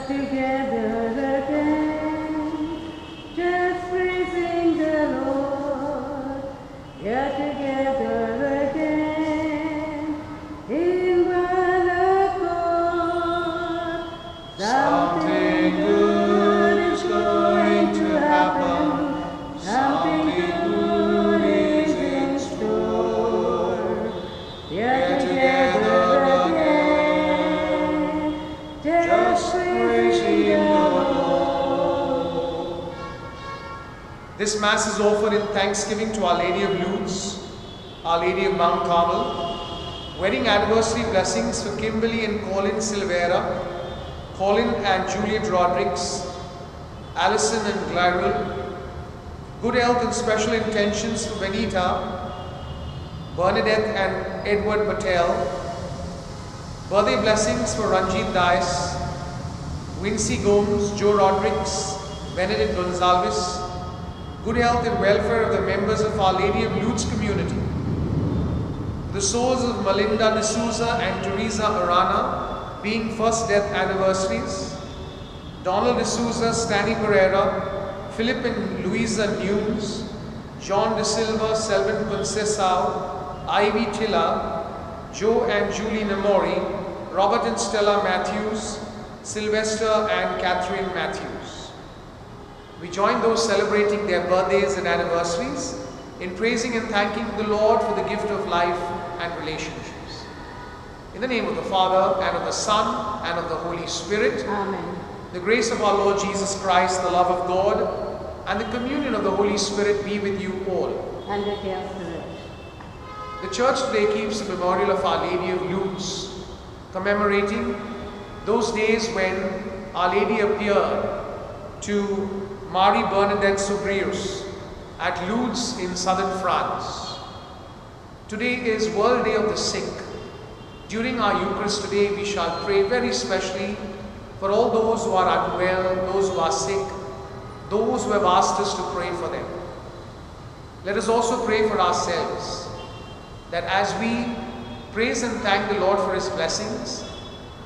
together again, just praising the Lord. We are together again, in one accord. Something good is going to happen. Something good is in store. We are together again, just praising the Lord. This Mass is offered in thanksgiving to Our Lady of Lourdes, Our Lady of Mount Carmel. Wedding anniversary blessings for Kimberly and Colin Silvera, Colin and Juliet Rodrigues, Allison and Glyril. Good health and special intentions for Benita, Bernadette and Edward Patel. Birthday blessings for Ranjit Dias, Wincy Gomes, Joe Rodrigues, Benedict Gonzalez. Good health and welfare of the members of Our Lady of Lourdes community. The souls of Melinda D'Souza and Teresa Arana being first death anniversaries. Donald D'Souza, Stanley Pereira, Philip and Louisa Nunes, John De Silva, Selvin Concesao, Ivy Tilla, Joe and Julie Namori, Robert and Stella Matthews, Sylvester and Catherine Matthews. We join those celebrating their birthdays and anniversaries in praising and thanking the Lord for the gift of life and relationships. In the name of the Father, and of the Son, and of the Holy Spirit. Amen. The grace of our Lord Jesus Christ, the love of God, and the communion of the Holy Spirit be with you all. And with your spirit. The Church today keeps the memorial of Our Lady of Lourdes, commemorating those days when Our Lady appeared to Marie Bernadette Sobrius at Lourdes in southern France. Today is World Day of the Sick. During our Eucharist today, we shall pray very specially for all those who are unwell, those who are sick, those who have asked us to pray for them. Let us also pray for ourselves, that as we praise and thank the Lord for His blessings,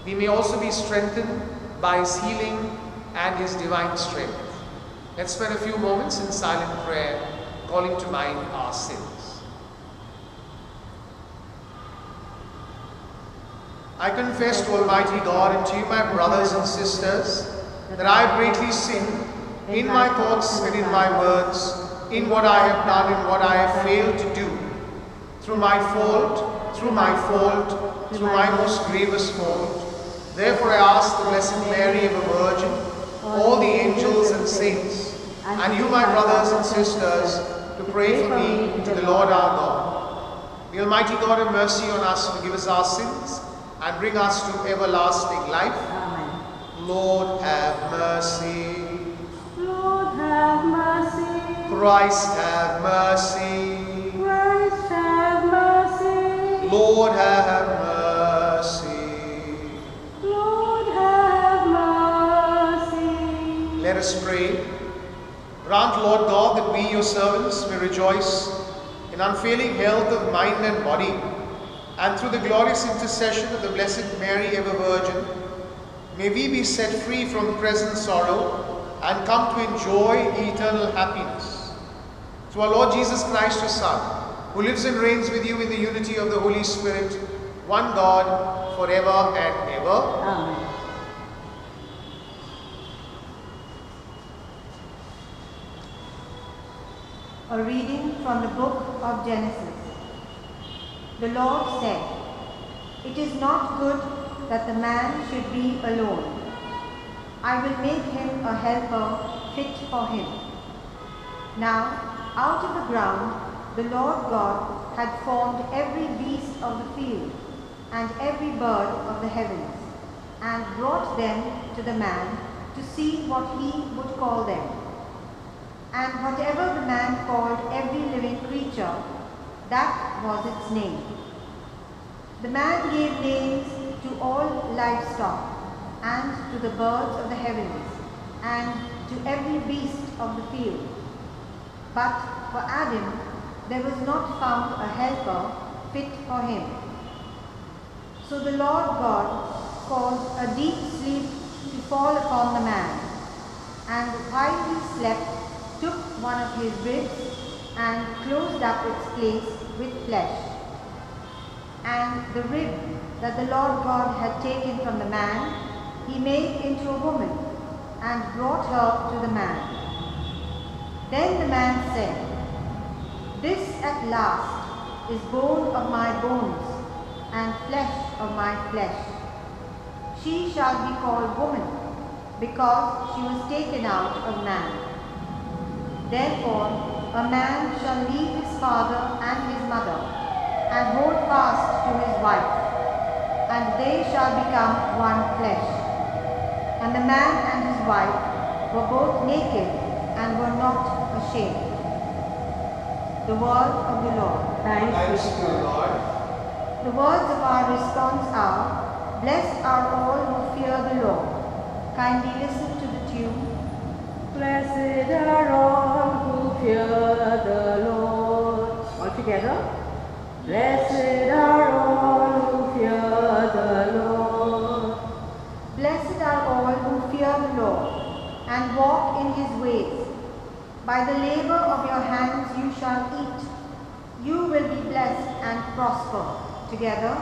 we may also be strengthened by His healing and His divine strength. Let's spend a few moments in silent prayer, calling to mind our sins. I confess to Almighty God and to you, my brothers and sisters, that I have greatly sinned in my thoughts and in my words, in what I have done and what I have failed to do, through my fault, through my most grievous fault. Therefore I ask the Blessed Mary, ever Virgin, all the angels and saints, and you, my brothers and sisters, to pray for me to the Lord our God. May Almighty God have mercy on us, forgive us our sins, and bring us to everlasting life. Amen. Lord have mercy. Lord have mercy. Christ have mercy. Christ have mercy. Lord have mercy. Lord have mercy. Let us pray. Grant, Lord God, that we, your servants, may rejoice in unfailing health of mind and body, and through the glorious intercession of the Blessed Mary, ever Virgin, may we be set free from present sorrow and come to enjoy eternal happiness. Through our Lord Jesus Christ, your Son, who lives and reigns with you in the unity of the Holy Spirit, one God, forever and ever. Amen. A reading from the book of Genesis. The Lord said, "It is not good that the man should be alone. I will make him a helper fit for him." Now, out of the ground, the Lord God had formed every beast of the field and every bird of the heavens, and brought them to the man to see what he would call them. And whatever the man called every living creature, that was its name. The man gave names to all livestock, and to the birds of the heavens, and to every beast of the field. But for Adam there was not found a helper fit for him. So the Lord God caused a deep sleep to fall upon the man, and while he slept, took one of his ribs and closed up its place with flesh. And the rib that the Lord God had taken from the man, he made into a woman, and brought her to the man. Then the man said, "This at last is bone of my bones, and flesh of my flesh. She shall be called woman, because she was taken out of man. Therefore a man shall leave his father and his mother, and hold fast to his wife, and they shall become one flesh. And the man and his wife were both naked, and were not ashamed." The word of the Lord. Thanks to the Lord. The words of our response are, "Blessed are all who fear the Lord." Kindly listen to the tune. Blessed are all who fear the Lord. All together. Blessed are all who fear the Lord. Blessed are all who fear the Lord, and walk in his ways. By the labor of your hands you shall eat. You will be blessed and prosper. Together.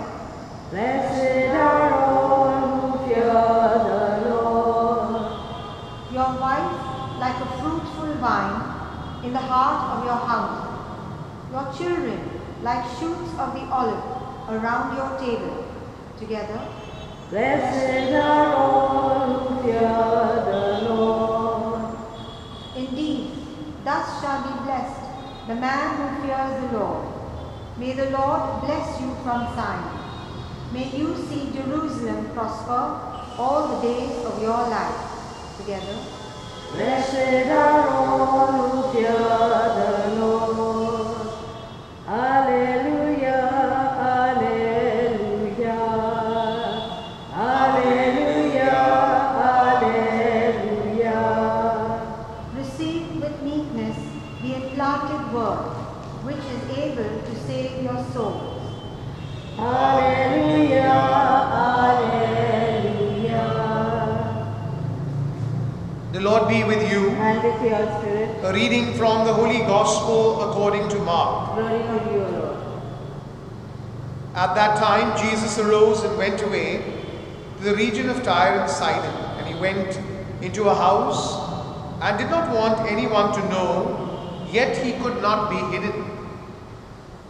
Blessed are all who fear the Lord. Your wife like a fruitful vine in the heart of your house. Your children like shoots of the olive around your table. Together. Blessed are all who fear the Lord. Indeed, thus shall be blessed the man who fears the Lord. May the Lord bless you from Zion. May you see Jerusalem prosper all the days of your life. Together. Blessed are all who fear the Lord. Alleluia, alleluia, alleluia, alleluia. Receive with meekness the implanted word, which is able to save your souls. Alleluia, alleluia. The Lord be with you. And with your spirit, A reading from the Holy Gospel according to Mark. glory to you, O Lord. At that time Jesus arose and went away to the region of Tyre and Sidon, and he went into a house and did not want anyone to know, yet he could not be hidden.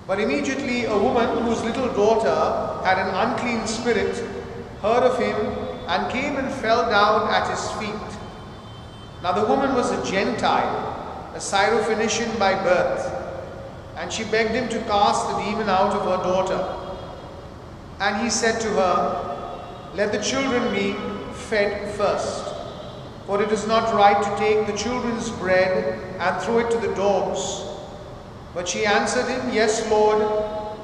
But immediately a woman whose little daughter had an unclean spirit heard of him and came and fell down at his feet. Now the woman was a Gentile, a Syrophoenician by birth, and she begged him to cast the demon out of her daughter. And he said to her, "Let the children be fed first, for it is not right to take the children's bread and throw it to the dogs." But she answered him, "Yes, Lord,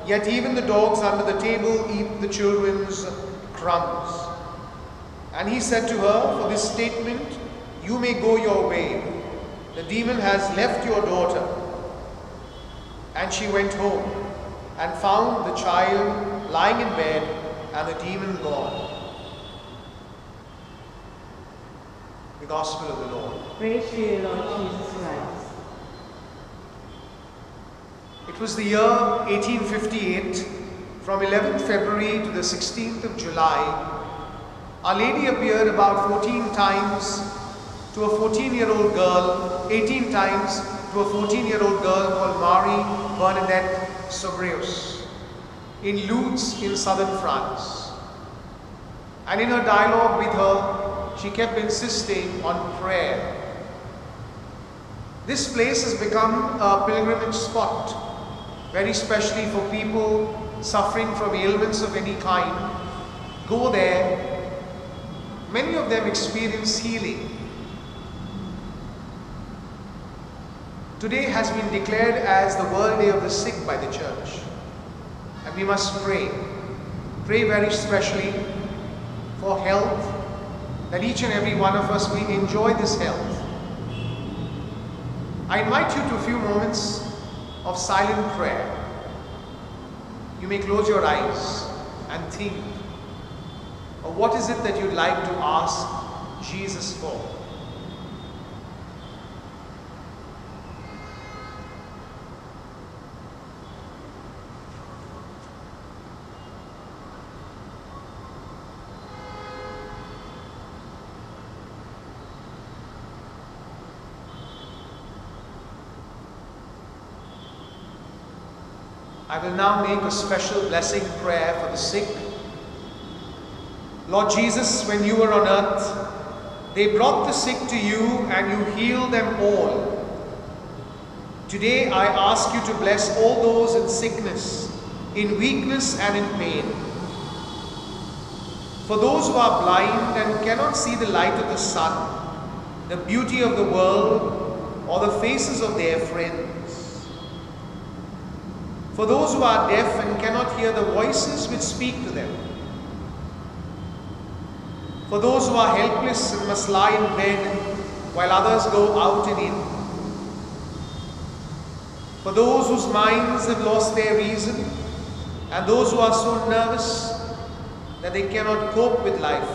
yet even the dogs under the table eat the children's crumbs." And he said to her, "For this statement, you may go your way. The demon has left your daughter." And she went home and found the child lying in bed and the demon gone. The Gospel of the Lord. Praise to you, Lord Jesus Christ. It was the year 1858. From 11th February to the 16th of July, Our Lady appeared about 14 times to a 14-year-old girl, 18 times to a 14-year-old girl called Marie Bernadette Soubreus in Lourdes in southern France. And in her dialogue with her, she kept insisting on prayer. This place has become a pilgrimage spot, very specially for people suffering from ailments of any kind. Go there. Many of them experience healing. Today has been declared as the World Day of the Sick by the Church. And we must pray. Pray very specially for health, that each and every one of us will enjoy this health. I invite you to a few moments of silent prayer. You may close your eyes and think of what is it that you'd like to ask Jesus for. I will now make a special blessing prayer for the sick. Lord Jesus, when you were on earth, they brought the sick to you and you healed them all. Today I ask you to bless all those in sickness, in weakness and in pain. For those who are blind and cannot see the light of the sun, the beauty of the world, or the faces of their friends. For those who are deaf and cannot hear the voices which speak to them. For those who are helpless and must lie in bed while others go out and in. For those whose minds have lost their reason and those who are so nervous that they cannot cope with life.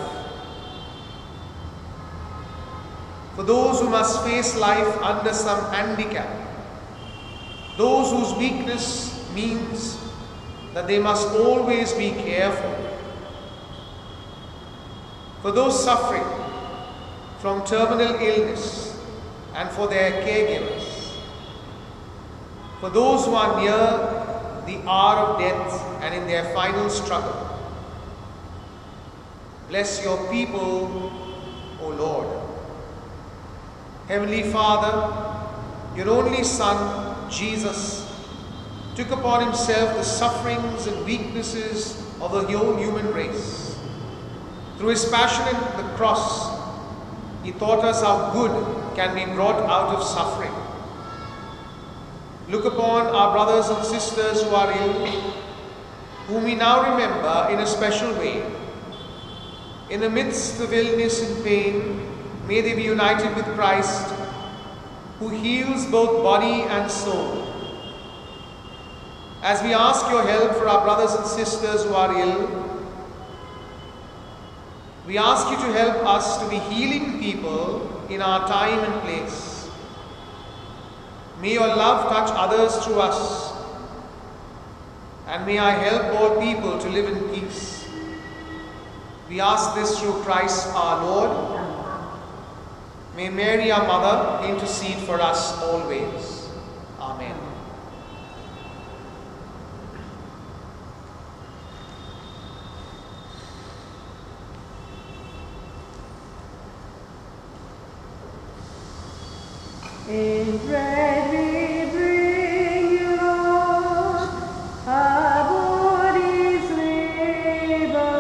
For those who must face life under some handicap. Those whose weakness means that they must always be careful. For those suffering from terminal illness and for their caregivers. For those who are near the hour of death and in their final struggle. Bless your people, O Lord. Heavenly Father, your only Son, Jesus, took upon himself the sufferings and weaknesses of the whole human race. Through his passion at the cross, he taught us how good can be brought out of suffering. Look upon our brothers and sisters who are ill, whom we now remember in a special way. In the midst of illness and pain, may they be united with Christ, who heals both body and soul. As we ask your help for our brothers and sisters who are ill, we ask you to help us to be healing people in our time and place. May your love touch others through us, and may I help all people to live in peace. We ask this through Christ our Lord. May Mary, our Mother, intercede for us always. Amen. In bread we bring you, Lord, our bodies labor.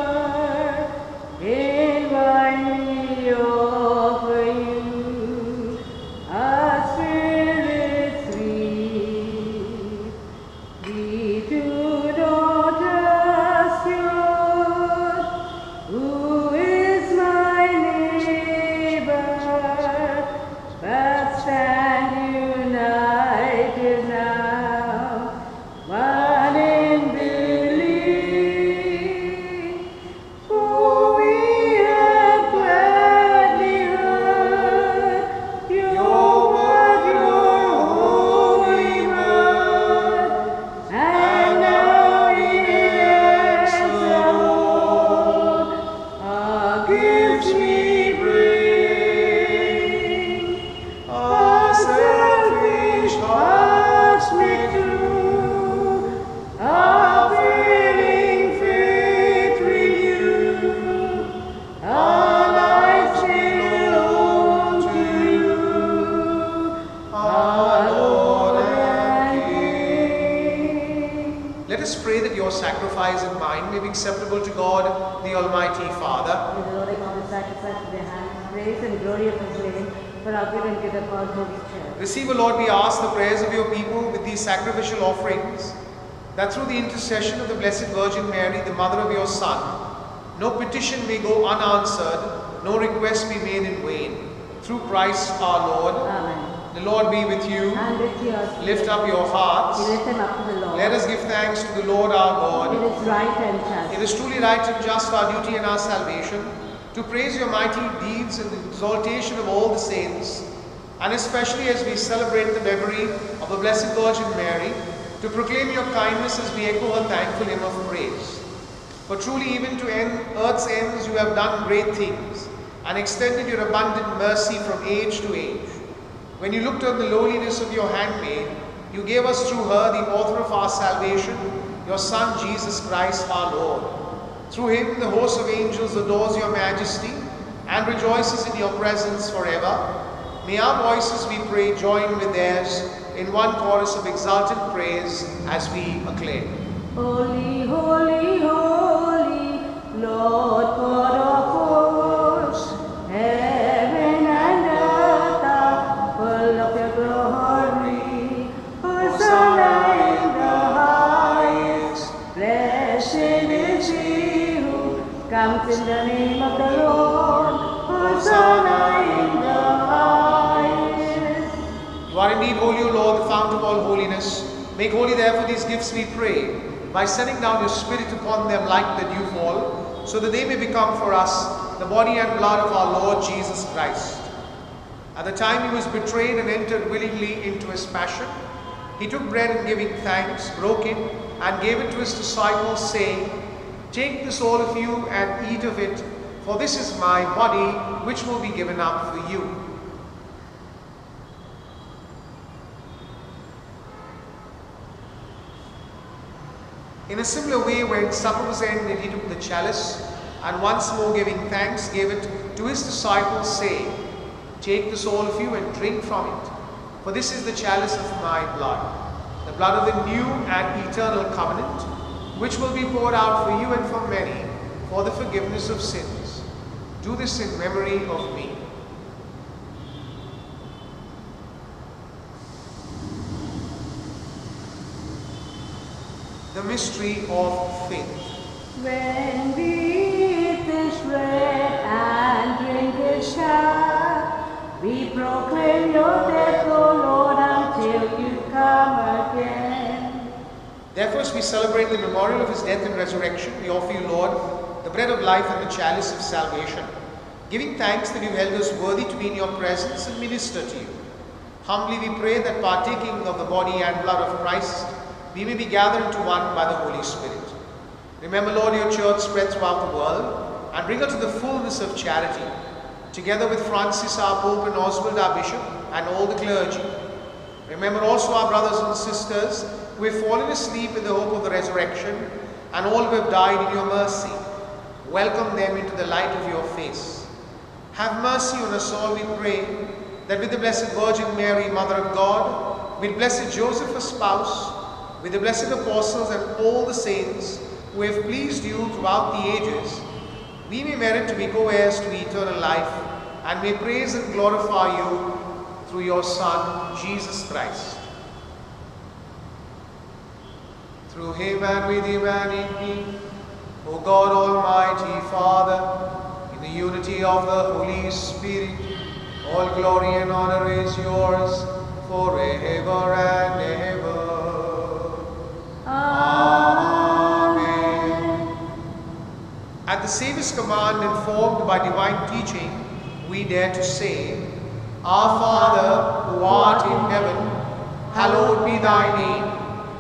In wine we offer you, our spirits sweet. We do not ask you, who is my neighbor, but stand united now, one in belief. For we have gladly heard your word, your holy word, and now in answer, Lord, our gifts we bring. Our selfish hearts may do, our failing faith renew, our lives belong to you, our Lord and King. Let us pray that your sacrifice and mine may be acceptable to God, the Almighty Father. May the Lord accept the sacrifice of their hands, praise and glory of his name, for our good and good of God's holy church. Receive, O Lord, we ask the prayers of your people with these sacrificial offerings, that through the intercession of the Blessed Virgin Mary, the mother of your Son, no petition may go unanswered, no request be made in vain. Through Christ our Lord. Amen. The Lord be with you. And with yours, Lift up your hearts. we lift them up to the Lord. Let us give thanks to the Lord our It God. is right and just. It is truly right and just, our duty and our salvation, to praise your mighty deeds and the exaltation of all the saints, and especially as we celebrate the memory of the Blessed Virgin Mary, to proclaim your kindness as we echo her thankful hymn of praise. For truly even to earth's ends you have done great things, and extended your abundant mercy from age to age. When you looked on the lowliness of your handmaid, you gave us through her the author of our salvation, your Son Jesus Christ our Lord. Through him the host of angels adores your majesty and rejoices in your presence forever. May our voices, we pray, join with theirs in one chorus of exultant praise as we acclaim. Holy, holy, holy, Lord God of hosts, heaven and earth are full of your glory. Hosanna in the highest, blessed is he who comes in the name of the Lord. Hosanna in the highest. You are indeed holy, O Lord, the fount of all holiness. Make holy therefore these gifts, we pray, by sending down your Spirit upon them like the dewfall, so that they may become for us the body and blood of our Lord Jesus Christ. At the time he was betrayed and entered willingly into his passion, he took bread and giving thanks, broke it, and gave it to his disciples, saying, "Take this all of you and eat of it, for this is my body, which will be given up for you." In a similar way, when supper was ended, he took the chalice, and once more giving thanks, gave it to his disciples, saying, "Take this all of you and drink from it, for this is the chalice of my blood, the blood of the new and eternal covenant, which will be poured out for you and for many for the forgiveness of sins. Do this in memory of me." The mystery of faith. When we eat this bread and drink this cup, we proclaim your death, O Lord, until you come again. Therefore, as we celebrate the memorial of his death and resurrection, we offer you, Lord, the bread of life and the chalice of salvation, giving thanks that you held us worthy to be in your presence and minister to you. Humbly we pray that partaking of the body and blood of Christ, we may be gathered into one by the Holy Spirit. Remember, Lord, your church spread throughout the world, and bring her to the fullness of charity, together with Francis our Pope and Oswald our Bishop, and all the clergy. Remember also our brothers and sisters who have fallen asleep in the hope of the resurrection, and all who have died in your mercy. Welcome them into the light of your face. Have mercy on us all, we pray, that with the Blessed Virgin Mary, Mother of God, with Blessed Joseph, her spouse, with the blessed apostles and all the saints who have pleased you throughout the ages, we may merit to be co-heirs to eternal life, and may praise and glorify you through your Son, Jesus Christ. Through him and with him and in him, O God Almighty Father, in the unity of the Holy Spirit, all glory and honor is yours forever and ever. Amen. At the Saviour's command, informed by divine teaching, we dare to say, Our Father, who art in heaven, hallowed be thy name.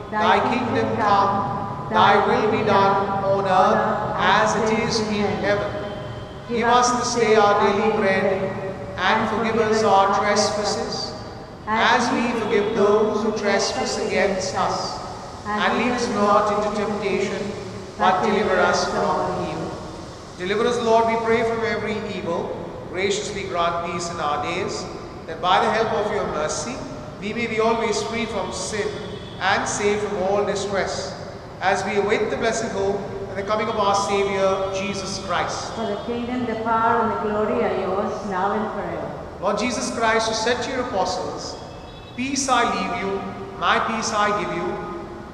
Thy kingdom come, thy will be done on earth as it is in heaven. Give us this day our daily bread, and forgive us our trespasses, as we forgive those who trespass against us. And lead us not into temptation, but deliver us from evil. Deliver us, Lord, we pray, from every evil. Graciously grant peace in our days, that by the help of your mercy, we may be always free from sin and safe from all distress, as we await the blessed hope and the coming of our Saviour, Jesus Christ. For the kingdom, the power, and the glory are yours, now and forever. Lord Jesus Christ, who said to your apostles, Peace I leave you, my peace I give you,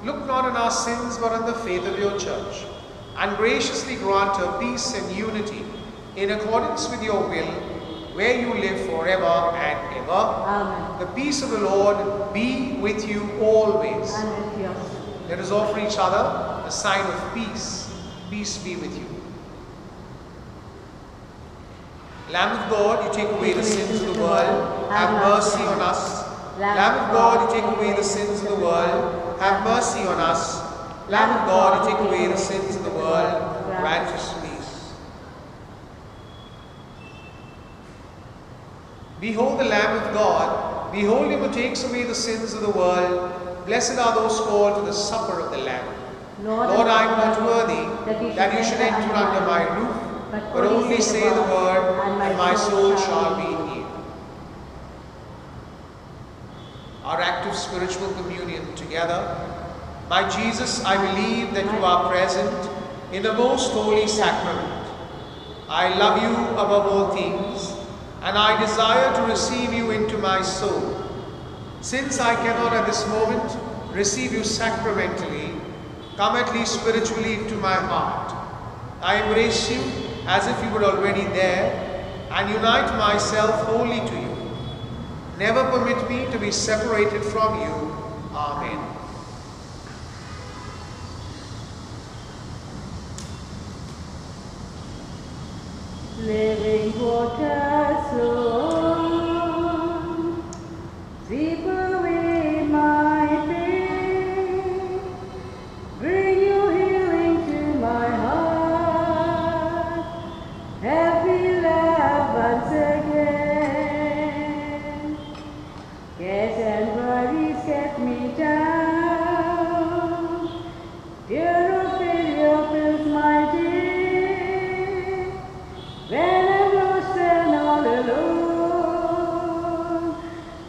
look not on our sins, but on the faith of your church, and graciously grant her peace and unity, in accordance with your will, where you live forever and ever. Amen. The peace of the Lord be with you always. And with yours. Let us offer each other a sign of peace. Peace be with you. Lamb of God, you take away the sins of the world, have mercy on us. Lamb of God, you take away the sins of the world, have mercy on us. Lamb of God, you take away the sins of the world, grant us peace. Behold the Lamb of God, behold him who takes away the sins of the world. Blessed are those called to the supper of the Lamb. Lord, I am not worthy that you should enter under my roof, but only say the word, and my soul shall be healed. Our act of spiritual communion together. My Jesus, I believe that you are present in the most holy sacrament. I love you above all things, and I desire to receive you into my soul. Since I cannot at this moment receive you sacramentally, come at least spiritually into my heart. I embrace you as if you were already there, and unite myself wholly to you. Never permit me to be separated from you. Amen. Living water soul, sweep away my pain, bring your healing to my heart, help me love once again. Cares and worries get me down, fear of failure fills my day. When I'm lost and all alone,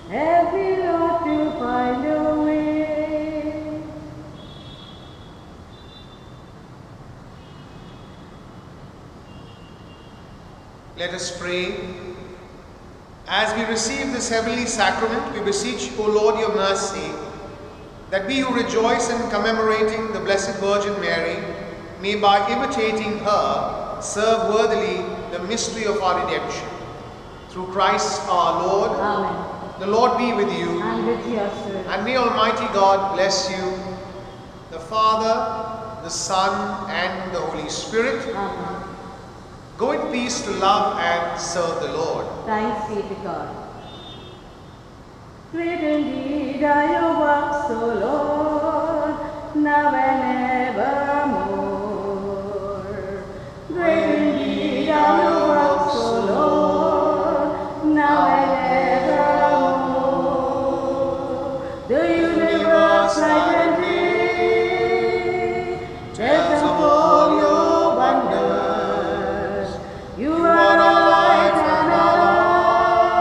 help me, Lord, to find a way. Let us pray. As we receive this heavenly sacrament, we beseech, O Lord, your mercy, that we who rejoice in commemorating the Blessed Virgin Mary may, by imitating her, serve worthily the mystery of our redemption. Through Christ our Lord. Amen. The Lord be with you. And with your spirit. And may Almighty God bless you, the Father, the Son, and the Holy Spirit. Amen. Go in peace to love and serve the Lord. Thanks be to God. Great indeed are your works, O Lord, now and evermore. Great indeed are your works, O Lord, now and evermore. The universe night and day tells of all your wonders. You are our light and our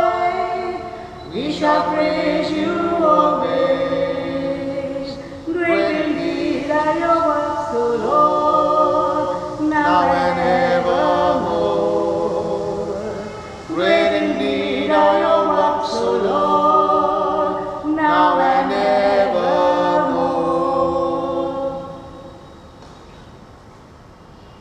life. We shall praise you always. Great indeed are your works, O Lord, now and